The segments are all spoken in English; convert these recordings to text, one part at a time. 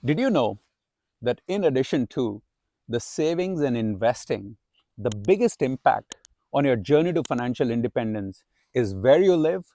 Did you know that in addition to the savings and investing, the biggest impact on your journey to financial independence is where you live,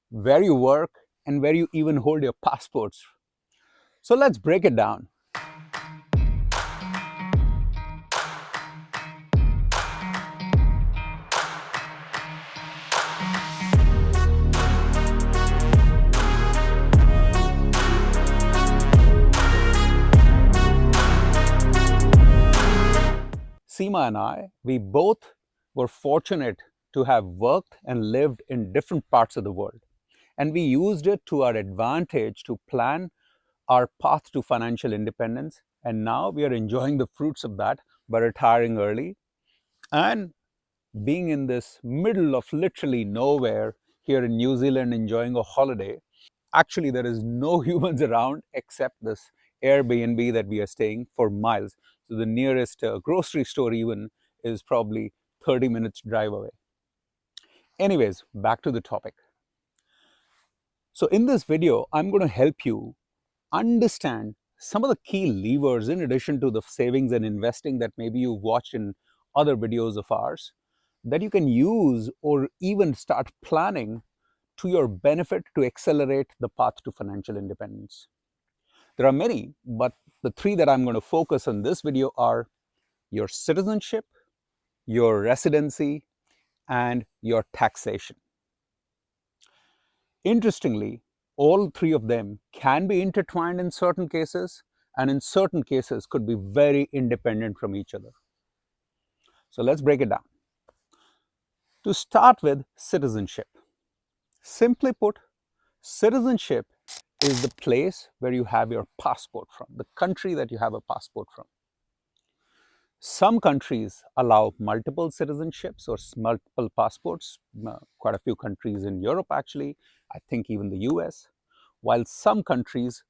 where you work, and where you even hold your passports? So let's break it down. Seema and I, we both were fortunate to have worked and lived in different parts of the world. And we used it to our advantage to plan our path to financial independence. And now we are enjoying the fruits of that by retiring early and being in this middle of literally nowhere here in New Zealand enjoying a holiday. Actually, there is no humans around except this Airbnb that we are staying for miles. So the nearest grocery store even is probably 30 minutes drive away. Anyways, back to the topic. So in this video, I'm going to help you understand some of the key levers in addition to the savings and investing that maybe you've watched in other videos of ours that you can use or even start planning to your benefit to accelerate the path to financial independence. There are many, but the three that I'm going to focus on this video are your citizenship, your residency, and your taxation. Interestingly, all three of them can be intertwined in certain cases, and in certain cases could be very independent from each other. So let's break it down. To start with, citizenship. Simply put, citizenship is the place where you have your passport from, the country that you have a passport from. Some countries allow multiple citizenships or multiple passports, quite a few countries in Europe actually, I think even the US, while some countries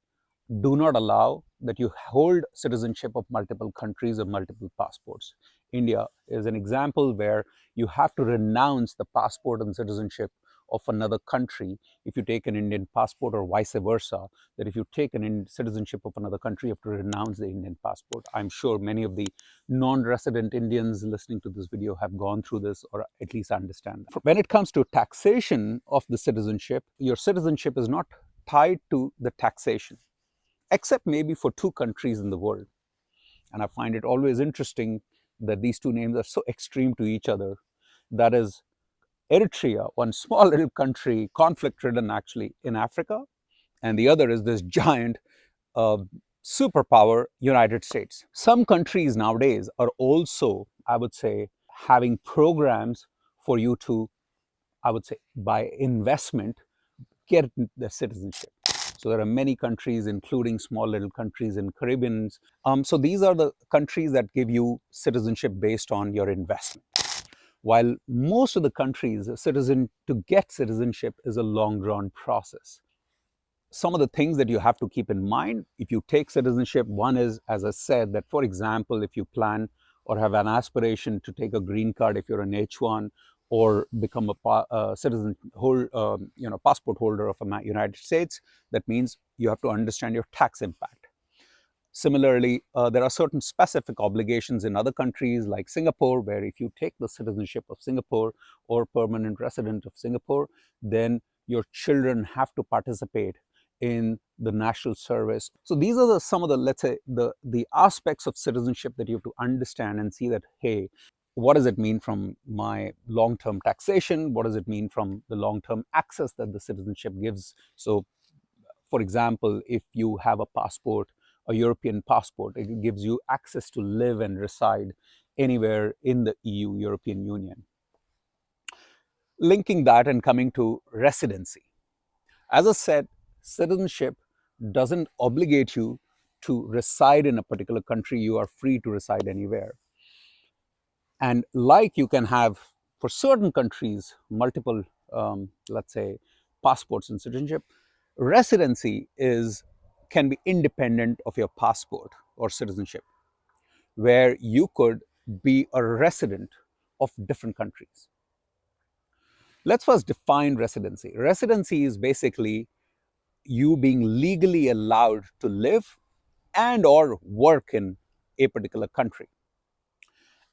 do not allow that you hold citizenship of multiple countries or multiple passports. India is an example where you have to renounce the passport and citizenship of another country if you take an Indian passport, or vice versa, that if you take an citizenship of another country, you have to renounce the Indian passport. I'm sure many of the non-resident Indians listening to this video have gone through this or at least understand that. When it comes to taxation of the citizenship, your citizenship is not tied to the taxation, except maybe for two countries in the world. And I find it always interesting that these two names are so extreme to each other. That is Eritrea, one small little country, conflict-ridden actually in Africa, and the other is this giant superpower, United States. Some countries nowadays are also, I would say, having programs for you to, I would say, by investment, get the citizenship. So there are many countries, including small little countries in Caribbean. So these are the countries that give you citizenship based on your investment. While most of the countries, to get citizenship is a long-drawn process. Some of the things that you have to keep in mind if you take citizenship, one is, as I said, that for example, if you plan or have an aspiration to take a green card if you're an H1, or become a citizen, passport holder of the United States, that means you have to understand your tax impact. Similarly, there are certain specific obligations in other countries like Singapore, where if you take the citizenship of Singapore or permanent resident of Singapore, then your children have to participate in the national service. So these are some of the, let's say, the aspects of citizenship that you have to understand and see that, hey, what does it mean from my long-term taxation? What does it mean from the long-term access that the citizenship gives? So, for example, if you have a passport, a European passport, it gives you access to live and reside anywhere in the EU, European Union. Linking that and coming to residency. As I said, citizenship doesn't obligate you to reside in a particular country. You are free to reside anywhere. And like you can have, for certain countries, multiple, let's say, passports and citizenship, residency can be independent of your passport or citizenship, where you could be a resident of different countries. Let's first define residency. Residency is basically you being legally allowed to live and or work in a particular country.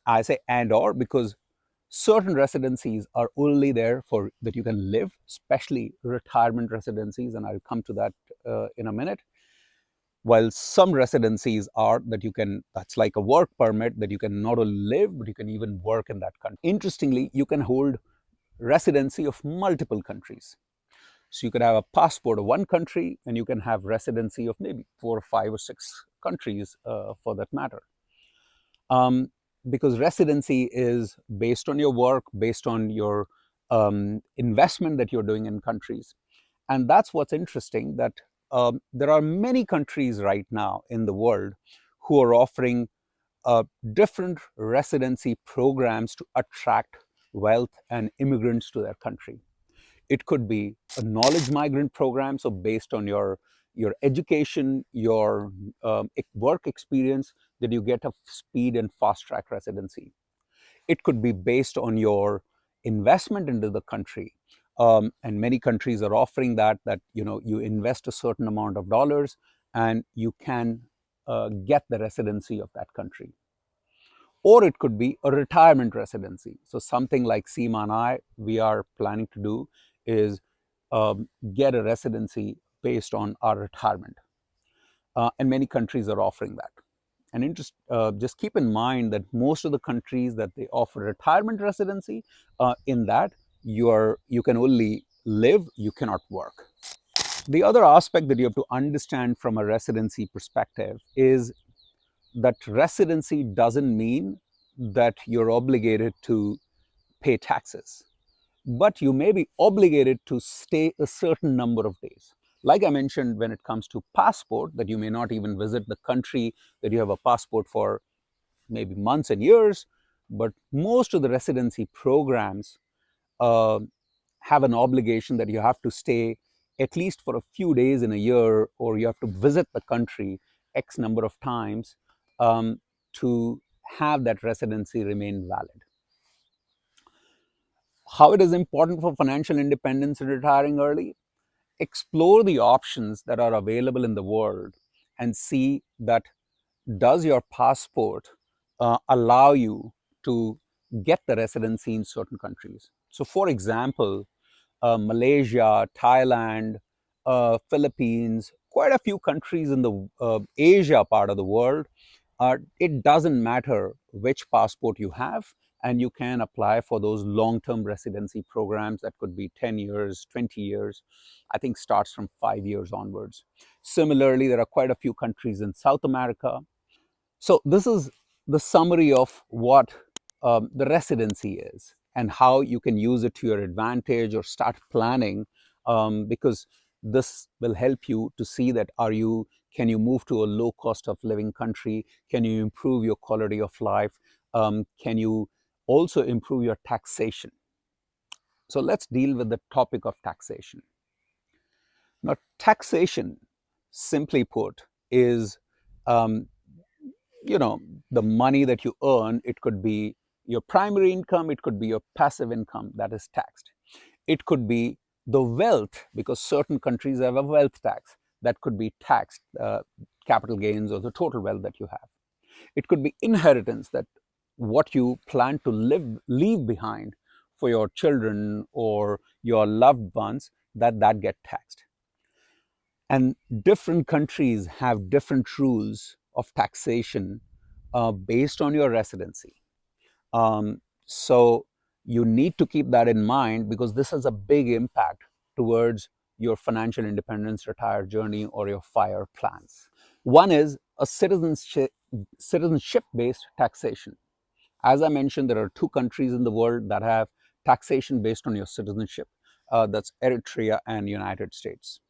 I say and or because certain residencies are only there for that you can live, especially retirement residencies, and I'll come to that in a minute. While some residencies are that you can, that's like a work permit that you can not only live, but you can even work in that country. Interestingly, you can hold residency of multiple countries. So you could have a passport of one country and you can have residency of maybe 4 or 5 or 6 countries for that matter. Because residency is based on your work, based on your investment that you're doing in countries. And that's what's interesting, that there are many countries right now in the world who are offering different residency programs to attract wealth and immigrants to their country. It could be a knowledge migrant program, so based on your education, your work experience, that you get a speed and fast track residency. It could be based on your investment into the country, and many countries are offering that you invest a certain amount of dollars and you can get the residency of that country. Or it could be a retirement residency. So something like Seema and I, we are planning to do is get a residency based on our retirement. And many countries are offering that. And just keep in mind that most of the countries that they offer retirement residency, in that you can only live, you cannot work. The other aspect that you have to understand from a residency perspective is that residency doesn't mean that you're obligated to pay taxes, but you may be obligated to stay a certain number of days. Like I mentioned, when it comes to passport, that you may not even visit the country that you have a passport for maybe months and years, but most of the residency programs uh, have an obligation that you have to stay at least for a few days in a year, or you have to visit the country X number of times to have that residency remain valid. How it is important for financial independence and retiring early? Explore the options that are available in the world and see that does your passport allow you to get the residency in certain countries. So for example, Malaysia, Thailand, Philippines, quite a few countries in the Asia part of the world, it doesn't matter which passport you have, and you can apply for those long-term residency programs that could be 10 years, 20 years. I think starts from 5 years onwards. Similarly, there are quite a few countries in South America. So this is the summary of what the residency is and how you can use it to your advantage or start planning, because this will help you to see that can you move to a low cost of living country? Can you improve your quality of life? Can you also improve your taxation? So let's deal with the topic of taxation. Now, taxation, simply put, is the money that you earn. It could be your primary income, it could be your passive income that is taxed. It could be the wealth, because certain countries have a wealth tax that could be taxed, capital gains or the total wealth that you have. It could be inheritance, that what you plan to leave behind for your children or your loved ones, that get taxed. And different countries have different rules of taxation based on your residency. So you need to keep that in mind, because this has a big impact towards your financial independence, retire journey, or your FIRE plans. One is a citizenship-based taxation. As I mentioned, there are 2 countries in the world that have taxation based on your citizenship. That's Eritrea and United States.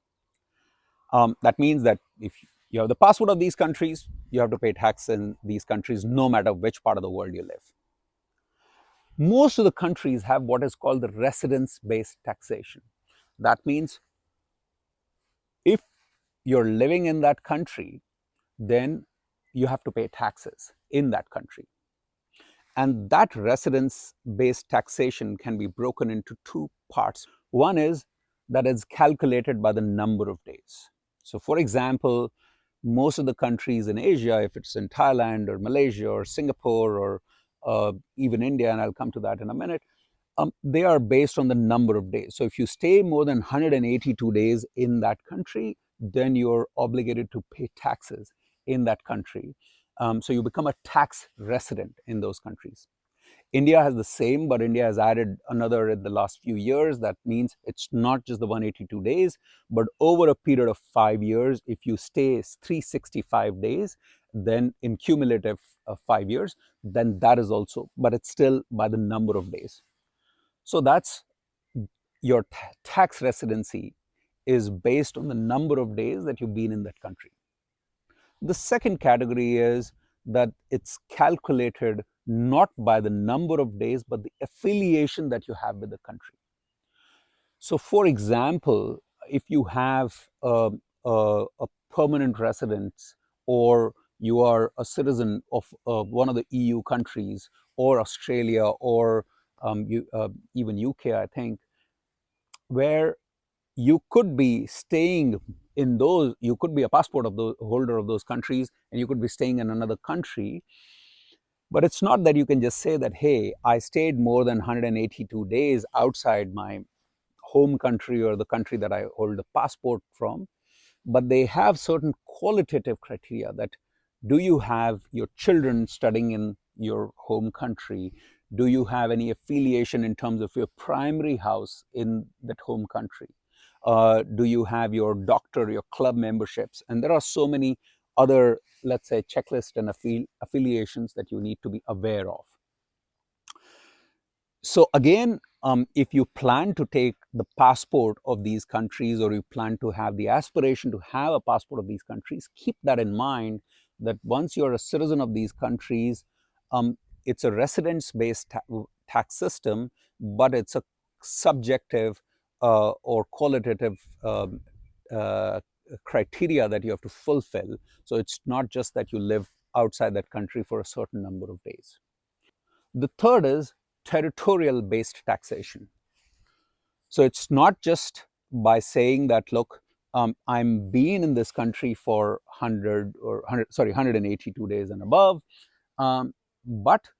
That means that if you have the passport of these countries, you have to pay tax in these countries no matter which part of the world you live. Most of the countries have what is called the residence-based taxation. That means if you're living in that country, then you have to pay taxes in that country. And that residence-based taxation can be broken into 2 parts. One is that it's calculated by the number of days. So for example, most of the countries in Asia, if it's in Thailand or Malaysia or Singapore or even India, and I'll come to that in a minute, they are based on the number of days. So if you stay more than 182 days in that country, then you're obligated to pay taxes in that country. So you become a tax resident in those countries. India has the same, but India has added another in the last few years. That means it's not just the 182 days, but over a period of 5 years, if you stay 365 days, then in cumulative 5 years, then that is also, but it's still by the number of days. So that's your tax residency is based on the number of days that you've been in that country. The second category is that it's calculated not by the number of days, but the affiliation that you have with the country. So, for example, if you have a permanent residence, or you are a citizen of one of the EU countries, or Australia, or even UK, I think, where you could be staying in those, you could be a passport of the holder of those countries, and you could be staying in another country. But it's not that you can just say that, hey, I stayed more than 182 days outside my home country or the country that I hold a passport from. But they have certain qualitative criteria that, do you have your children studying in your home country? Do you have any affiliation in terms of your primary house in that home country? Do you have your doctor, your club memberships? And there are so many other, let's say, checklist and affiliations that you need to be aware of. So again, if you plan to take the passport of these countries, or you plan to have the aspiration to have a passport of these countries, keep that in mind, that once you're a citizen of these countries, it's a residence-based tax system, but it's a subjective or qualitative criteria that you have to fulfill. So it's not just that you live outside that country for a certain number of days. The third is territorial-based taxation. So it's not just by saying that, look, I'm being in this country for 182 days and above, but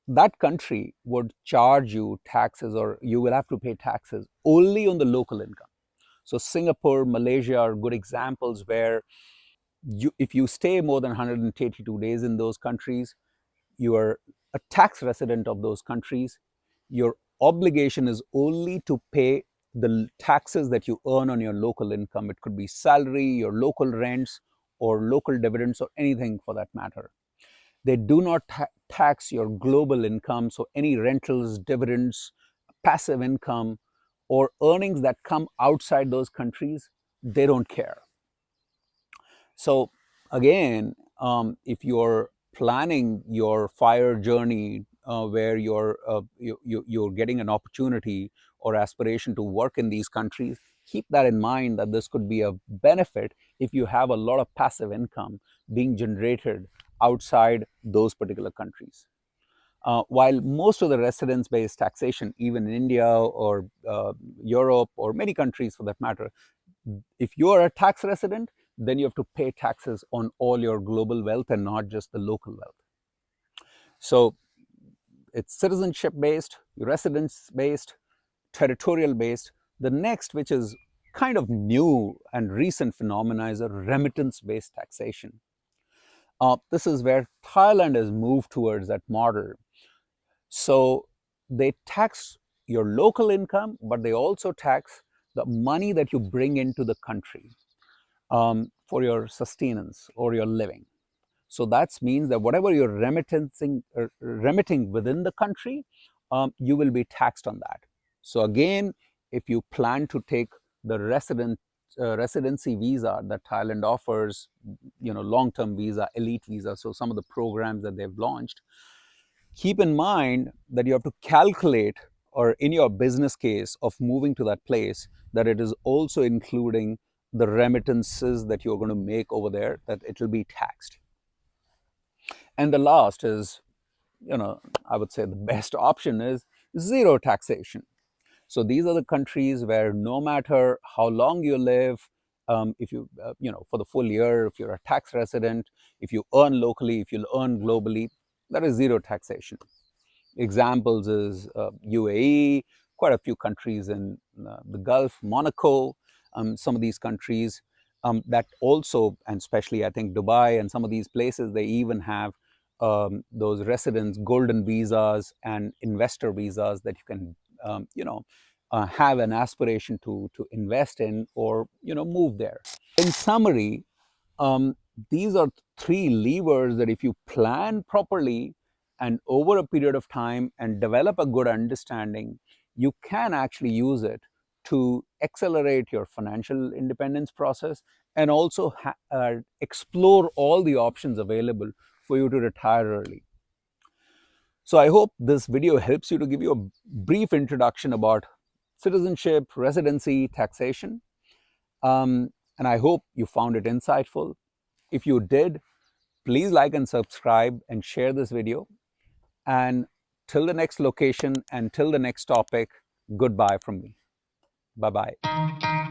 that country would charge you taxes, or you will have to pay taxes only on the local income. So Singapore, Malaysia are good examples where if you stay more than 182 days in those countries, you are a tax resident of those countries. Your obligation is only to pay the taxes that you earn on your local income. It could be salary, your local rents, or local dividends, or anything for that matter. They do not tax your global income, so any rentals, dividends, passive income, or earnings that come outside those countries, they don't care. So again, if you're planning your F.I.R.E journey, where you're getting an opportunity or aspiration to work in these countries, keep that in mind, that this could be a benefit if you have a lot of passive income being generated outside those particular countries. While most of the residence-based taxation, even in India or Europe or many countries for that matter, if you are a tax resident, then you have to pay taxes on all your global wealth and not just the local wealth. So it's citizenship-based, residence-based, territorial-based. The next, which is kind of new and recent phenomena, is a remittance-based taxation. This is where Thailand has moved towards that model. So they tax your local income, but they also tax the money that you bring into the country for your sustenance or your living. So that means that whatever you're remitting within the country, you will be taxed on that. So again, if you plan to take the residency visa that Thailand offers, long-term visa, elite visa, so some of the programs that they've launched, keep in mind that you have to calculate, or in your business case of moving to that place, that it is also including the remittances that you're going to make over there, that it will be taxed. And the last is, I would say the best option is zero taxation. So these are the countries where no matter how long you live, if you, for the full year, if you're a tax resident, if you earn locally, if you earn globally, there is zero taxation. Examples is UAE, quite a few countries in the Gulf, Monaco, some of these countries that also, and especially I think Dubai and some of these places, they even have those residence golden visas and investor visas that you can, have an aspiration to invest in or move there. In summary, these are three levers that if you plan properly and over a period of time and develop a good understanding, you can actually use it to accelerate your financial independence process and also explore all the options available for you to retire early. So I hope this video helps you to give you a brief introduction about citizenship, residency, taxation. And I hope you found it insightful. If you did, please like and subscribe and share this video. And till the next location and till the next topic, goodbye from me. Bye-bye.